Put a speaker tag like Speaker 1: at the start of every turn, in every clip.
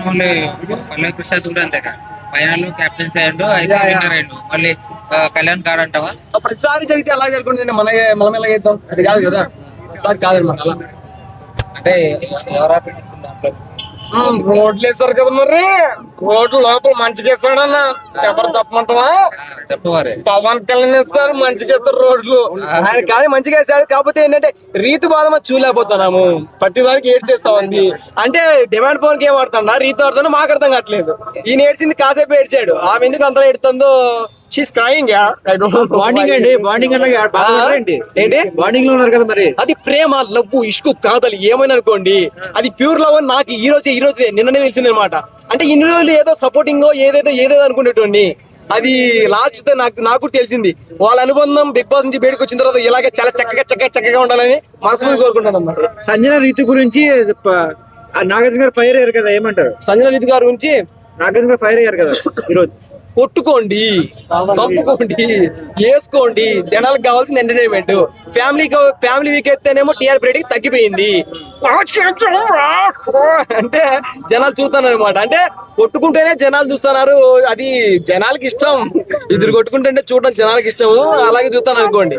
Speaker 1: మళ్ళీ పల్లవి ప్రసాద్ కూడా అంతే ఫైనల్ కెప్టెన్సీ అయ్యాడు అయితే విన్నర్ అయ్యాడు మళ్ళీ కళ్యాణ్ గారు అంటావా?
Speaker 2: ప్రతిసారి జరిగితే అలా జరుగుతుంది మనం ఎలాగైతాం అది కాదు కదా, ప్రతిసారి కాదనమాట అలా.
Speaker 1: అంటే ఎవరా నచ్చింది దాంట్లో?
Speaker 2: రోడ్లు వేస్తారు కదా, మరి రోడ్లు లోపల మంచిగా వేస్తాడన్న ఎవరు తప్పమంటావా?
Speaker 1: చెప్పవారే
Speaker 2: పవన్ కళ్యాణ్ వేస్తారు మంచిగా వేస్తారు రోడ్లు, ఆయన కానీ మంచిగా వేస్తాడు. కాకపోతే ఏంటంటే రీతు బాధ మనం చూడలేకపోతున్నాము, ప్రతి దానికి ఏడ్ చేస్తా ఉంది. అంటే డిమాండ్ ఫోన్ కి ఏం ఆడుతున్నా రీతు ఆడుతున్నా మాకు అర్థం కావట్లేదు. ఈయన ఏడ్చింది కాసేపు ఏడ్చాడు, ఆమె ఎందుకు అంతా ఏడుతుందో షీస్ క్రైయింగ్.
Speaker 3: బాండింగ్ అండి, బాండింగ్ ఏంటి బాండింగ్ లో ఉన్నారు కదా మరి.
Speaker 2: అది ప్రేమ, లవ్, ఇష్కు, కాదలి ఏమైనా అనుకోండి, అది ప్యూర్ లవ్ అని నాకు ఈ రోజే నిన్ననే తెలిసింది అనమాట. అంటే ఇన్ని రోజులు ఏదో సపోర్టింగ్ ఏదేదో అనుకునేటోని, అది లాస్ట్ నాకు తెలిసింది. వాళ్ళ అనుబంధం బిగ్ బాస్ నుంచి బయటకు వచ్చిన తర్వాత ఇలాగే చాలా చక్కగా ఉండాలని మనస్ఫూర్తి కోరుకుంటాను అన్నమాట.
Speaker 3: సంజన రీతు గురించి నాగార్జున గారు ఫైర్ అయ్యారు కదా, ఏమంటారు?
Speaker 2: సంజన రీతు గారి గురించి
Speaker 3: నాగార్జున గారు ఫైర్ అయ్యారు కదా ఈరోజు.
Speaker 2: కొట్టుకోండి, చంపుకోండి, వేసుకోండి, జనాలకు కావాల్సిన ఎంటర్టైన్మెంట్. ఫ్యామిలీ వీక్ అయితేనేమో టీఆర్పీ రేటింగ్ తగ్గిపోయింది అంటే జనాలు చూస్తున్నారు అనమాట. అంటే కొట్టుకుంటేనే జనాలు చూస్తున్నారు, అది జనాలకి ఇష్టం. ఇద్దరు కొట్టుకుంటుంటే చూడడం జనాలకి ఇష్టం, అలాగే చూస్తాను అనుకోండి.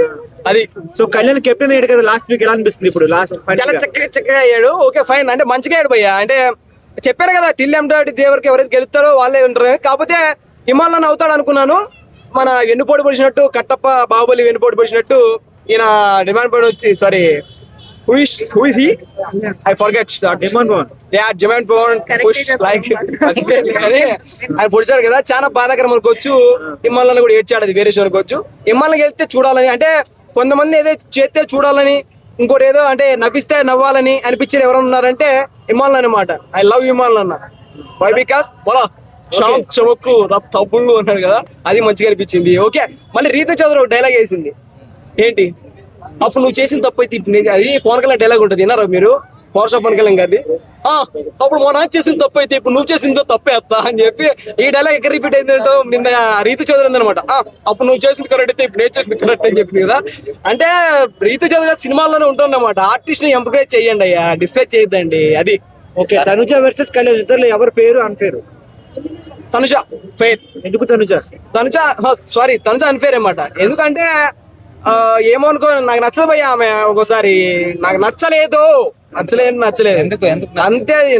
Speaker 2: అది
Speaker 3: సో కళ్యాణ్ కెప్టెన్ అయ్యాడు కదా లాస్ట్ వీక్, ఎలా అనిపిస్తుంది ఇప్పుడు? లాస్ట్
Speaker 2: చాలా చక్కగా అయ్యాడు. ఓకే ఫైన్, అంటే మంచిగా అయ్యాడు భయ్యా. అంటే చెప్పారు కదా టిల్ ఎండాడి దేవరికి ఎవరైతే గెలుస్తారో వాళ్ళే ఉంటారు. కాకపోతే హిమాలయన్ అవుతాడు అనుకున్నాను. మన వెన్నుపోటు పొడిచినట్టు కట్టప్ప బాహుబలి వెన్నుపోటు పొడిచినట్టు ఈయన డిమాండ్ పడి వచ్చి sorry I forget demand Pavan like ఆయన పొడిచాడు కదా, చాలా బాధాకరం అనుకోవచ్చు. హిమాలయన్ కూడా ఏడ్చాడు, అది వేరే షో అనుకోవచ్చు. హిమాలయన్ వెళ్తే చూడాలని, అంటే కొంతమంది ఏదో చేస్తే చూడాలని, ఇంకోటి ఏదో అంటే నవ్విస్తే నవ్వాలని అనిపించేది ఎవరైనా ఉన్నారంటే హిమాలయన్ అనమాట. ఐ లవ్ హిమాలయన్ అన్న. వై బికాస్ పోలా చమక్కు నా తమ్ముళ్ళు అన్నాడు కదా, అది మంచిగా అనిపించింది. ఓకే మళ్ళీ రీతు చౌదరి డైలాగ్ వేసింది ఏంటి, అప్పుడు నువ్వు చేసిన తప్పు అయితే అది పవన్ కళ్యాణ్ డైలాగ్ ఉంటుంది, విన్నారా మీరు? పవర్ స్టార్ పవన్ కళ్యాణ్ గారిది. అప్పుడు మా నాన్న చేసిన తప్పు అయితే ఇప్పుడు నువ్వు చేసిందో తప్పేస్తా అని చెప్పి ఈ డైలాగ్ ఎక్కడ రిపీట్ అయిందంటో నిన్న రీతు చౌదరి ఉందనమాట. అప్పుడు నువ్వు చేసింది కరెక్ట్ అయితే ఇప్పుడు నేను చేసింది కరెక్ట్ అని చెప్పింది కదా. అంటే రీతు చౌదరి సినిమాల్లోనే ఉంటుందన్నమాట. ఆర్టిస్ట్ ని ఎంకరేజ్ చేయండి అయ్యా, డిస్కరేజ్ చేయొద్దండి. అది
Speaker 3: ఓకే. తనుజ వర్సెస్ కళ్యాణ్ ఇద్దరు ఎవరు పేరు అన్ఫేరు?
Speaker 2: తనుజ ఫెయిర్.
Speaker 3: ఎందుకు తనుజ
Speaker 2: అన్ఫేర్ అన్నమాట. ఎందుకంటే ఏమో అనుకో, నాకు నచ్చదు భయ్యా ఆమె. ఒక్కోసారి నాకు నచ్చలేదు అంతే,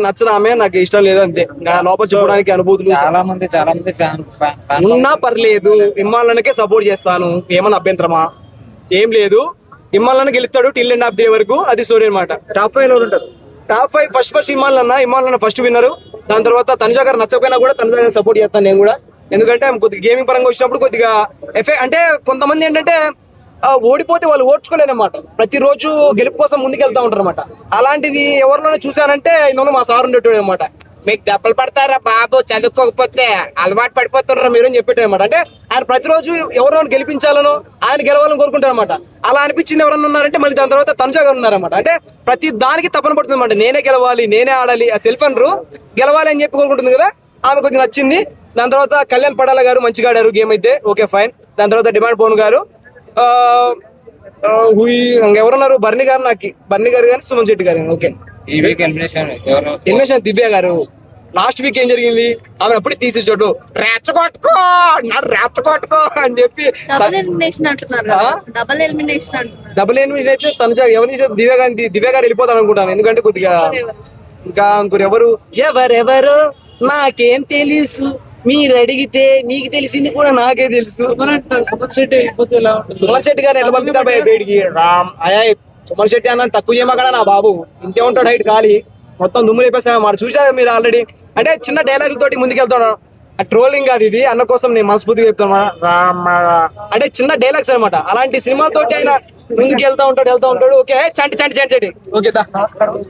Speaker 2: నచ్చదు ఆమె, నాకు ఇష్టం లేదు అంతే. లోపల చూడడానికి అనుభూతులు
Speaker 1: చాలా మంది
Speaker 2: ఉన్నా పర్లేదు, ఇమ్మాలకే సపోర్ట్ చేస్తాను. ఏమన్నా అభ్యంతరమా? ఏం లేదు, ఇమ్మాలన్న గెలుస్తాడు టిల్ ఎండ్ ఆఫ్ ది వరకు, అది స్టోరీ అనమాట.
Speaker 3: టాప్ 5 ఎవరు ఉంటారు?
Speaker 2: టాప్ 5 ఫస్ట్ ఇమ్మాలన్న ఫస్ట్ విన్నరు. దాని తర్వాత తనుజ గారు నచ్చకపోయినా కూడా తనుజ గారిని సపోర్ట్ చేస్తాను నేను కూడా. ఎందుకంటే కొద్దిగా గేమింగ్ పరంగా వచ్చినప్పుడు కొద్దిగా అంటే కొంతమంది ఏంటంటే ఓడిపోతే వాళ్ళు ఓడ్చుకోలేనమాట, ప్రతిరోజు గెలుపు కోసం ముందుకెళ్తా ఉంటారు అనమాట. అలాంటిది ఎవరిలోనే చూసానంటే ఇందులో మా సార్ ఉండేటోడు అనమాట. మీకు దెబ్బలు పడతారా బాబు చదువుకోకపోతే, అలవాటు పడిపోతున్నారా మీరు అని చెప్పేట అనమాట. అంటే ఆయన ప్రతిరోజు ఎవరైనా గెలిపించాలనో ఆయన గెలవాలని కోరుకుంటారు అనమాట. అలా అనిపించింది ఎవరన్నా ఉన్నారంటే మళ్ళీ దాని తర్వాత తనుజ గారు ఉన్నారన్నమాట. అంటే ప్రతి దానికి తపన పడుతుంది అనమాట, నేనే గెలవాలి, నేనే ఆడాలి, ఆ సెల్ఫ్ అనరు గెలవాలి అని చెప్పి కోరుకుంటుంది కదా. ఆమె కొద్దిగా నచ్చింది. దాని తర్వాత కళ్యాణ్ పడాల గారు మంచిగా ఆడారు గేమ్ అయితే, ఓకే ఫైన్. దాని తర్వాత డిమాండ్ పవన్ గారు, ఎవరున్నారు బర్ని గారు, కానీ సుమన్ శెట్టి గారు. ఓకే
Speaker 1: ఈ వీక్
Speaker 2: ఎలిమినేషన్ దివ్య గారు. లాస్ట్ వీక్ ఏం జరిగింది, ఆమె అప్పుడే తీసేసాడు, రెచ్చగొట్టుకో అని చెప్పి. డబుల్ ఎలిమినేషన్ అయితే తనుజ ఎవరు తీసేది, దివ్య గారు వెళ్ళిపోతాను అనుకుంటాను. ఎందుకంటే కొద్దిగా ఇంకా ఇంకోరు ఎవరెవరు నాకేం తెలుసు, మీరు అడిగితే మీకు తెలిసింది కూడా నాకే తెలుసు. సుమన్ శెట్టి గారు ఎట్లా పంపుతారు బయటికి? సుమన్ శెట్టి అన్న తక్కువ చేయమా నా బాబు, ఇంతే ఉంటాడు హైట్ ఖాళీ, మొత్తం దుమ్ము లేపేస్తాను మాట. చూసారు మీరు ఆల్రెడీ. అంటే చిన్న డైలాగుల తోటి ముందుకెళ్తాను. ట్రోలింగ్ కాదు ఇది, అన్న కోసం నేను మనస్ఫూర్తిగా చెప్తాను. అంటే చిన్న డైలాగ్స్ అనమాట. అలాంటి సినిమాతోటి ఆయన ముందుకు వెళ్తా ఉంటాడు. ఓకే చంటి ఓకే దా.